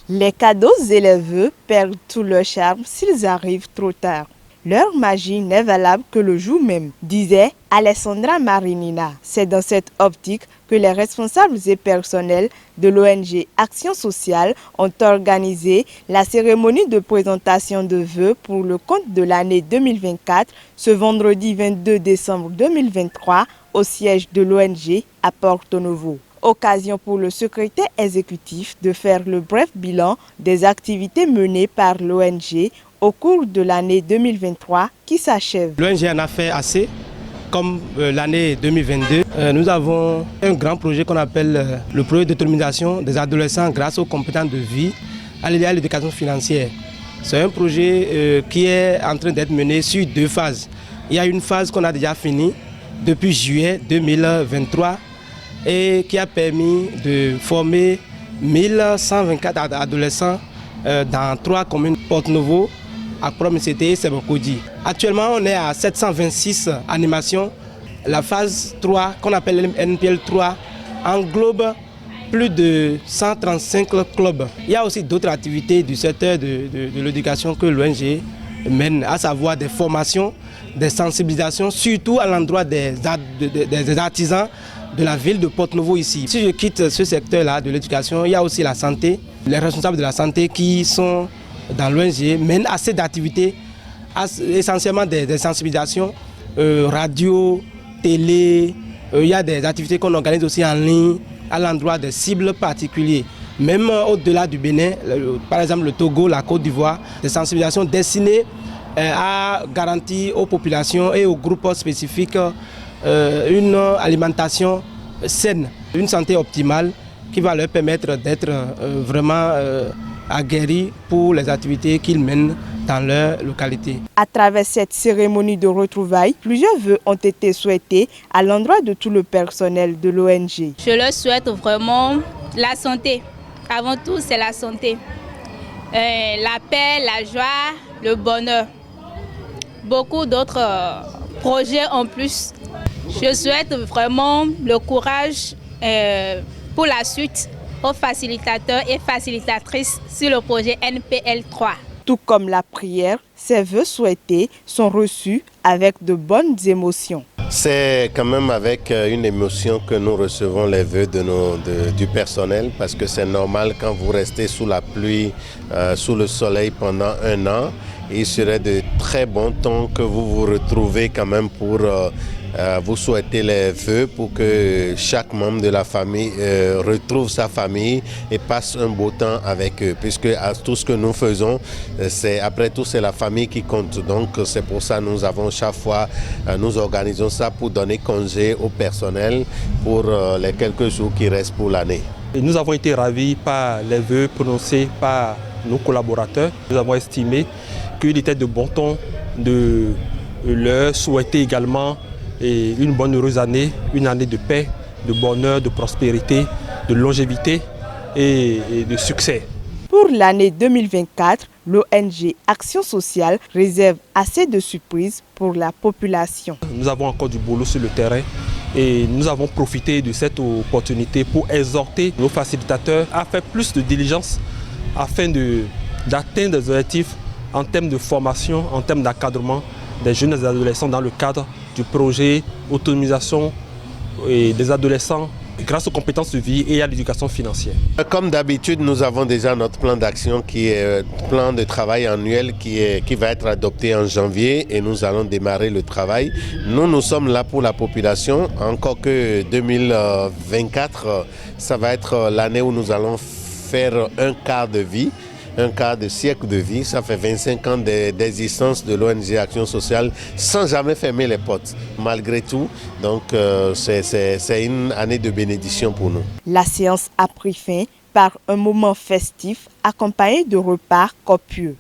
Les cadeaux et les vœux perdent tout leur charme s'ils arrivent trop tard. Leur magie n'est valable que le jour même, disait Alessandra Marinina. C'est dans cette optique que les responsables et personnels de l'ONG Action Sociale ont organisé la cérémonie de présentation de vœux pour le compte de l'année 2024 ce vendredi 22 décembre 2023 au siège de l'ONG à Porto Novo. Occasion pour le secrétaire exécutif de faire le bref bilan des activités menées par l'ONG au cours de l'année 2023 qui s'achève. L'ONG en a fait assez, comme l'année 2022. Nous avons un grand projet qu'on appelle le projet d'autonomisation des adolescents grâce aux compétences de vie à l'éducation financière. C'est un projet qui est en train d'être mené sur 2 phases. Il y a une phase qu'on a déjà finie depuis juillet 2023 et qui a permis de former 1124 adolescents dans 3 communes, Porto Novo, Akprom-Missete et Sebokodi. Actuellement, on est à 726 animations. La phase 3, qu'on appelle NPL 3, englobe plus de 135 clubs. Il y a aussi d'autres activités du secteur de l'éducation que l'ONG mène, à savoir des formations, des sensibilisations, surtout à l'endroit des artisans de la ville de Porto Novo ici. Si je quitte ce secteur-là de l'éducation, il y a aussi la santé. Les responsables de la santé qui sont dans l'ONG mènent assez d'activités, essentiellement des sensibilisations, radio, télé. Il y a des activités qu'on organise aussi en ligne à l'endroit des cibles particuliers. Même au-delà du Bénin, par exemple le Togo, la Côte d'Ivoire, des sensibilisations destinées à garantir aux populations et aux groupes spécifiques une alimentation saine, une santé optimale qui va leur permettre d'être vraiment aguerris pour les activités qu'ils mènent dans leur localité. À travers cette cérémonie de retrouvailles, plusieurs vœux ont été souhaités à l'endroit de tout le personnel de l'ONG. Je leur souhaite vraiment la santé. Avant tout, c'est la santé. La paix, la joie, le bonheur. Beaucoup d'autres projets en plus. Je souhaite vraiment le courage pour la suite aux facilitateurs et facilitatrices sur le projet NPL 3. Tout comme la prière, ces vœux souhaités sont reçus avec de bonnes émotions. C'est quand même avec une émotion que nous recevons les vœux du personnel, parce que c'est normal quand vous restez sous la pluie, sous le soleil pendant 1 an. Il serait de très bon ton que vous vous retrouvez quand même pour vous souhaiter les vœux pour que chaque membre de la famille retrouve sa famille et passe un beau temps avec eux, puisque tout ce que nous faisons, après tout c'est la famille qui compte. Donc c'est pour ça que nous avons chaque fois, nous organisons ça pour donner congé au personnel pour les quelques jours qui restent pour l'année. Nous avons été ravis par les vœux prononcés par nos collaborateurs. Nous avons estimé qu'il était de bon ton de leur souhaiter également une bonne heureuse année, une année de paix, de bonheur, de prospérité, de longévité et de succès. Pour l'année 2024, l'ONG Action Sociale réserve assez de surprises pour la population. Nous avons encore du boulot sur le terrain et nous avons profité de cette opportunité pour exhorter nos facilitateurs à faire plus de diligence afin d'atteindre des objectifs en termes de formation, en termes d'encadrement des jeunes et des adolescents dans le cadre du projet autonomisation des adolescents grâce aux compétences de vie et à l'éducation financière. Comme d'habitude, nous avons déjà notre plan d'action qui est plan de travail annuel qui va être adopté en janvier et nous allons démarrer le travail. Nous sommes là pour la population, encore que 2024, ça va être l'année où nous allons faire un quart de vie. Un quart de siècle de vie, ça fait 25 ans d'existence de l'ONG Action Sociale sans jamais fermer les portes, malgré tout. Donc c'est une année de bénédiction pour nous. La séance a pris fin par un moment festif accompagné de repas copieux.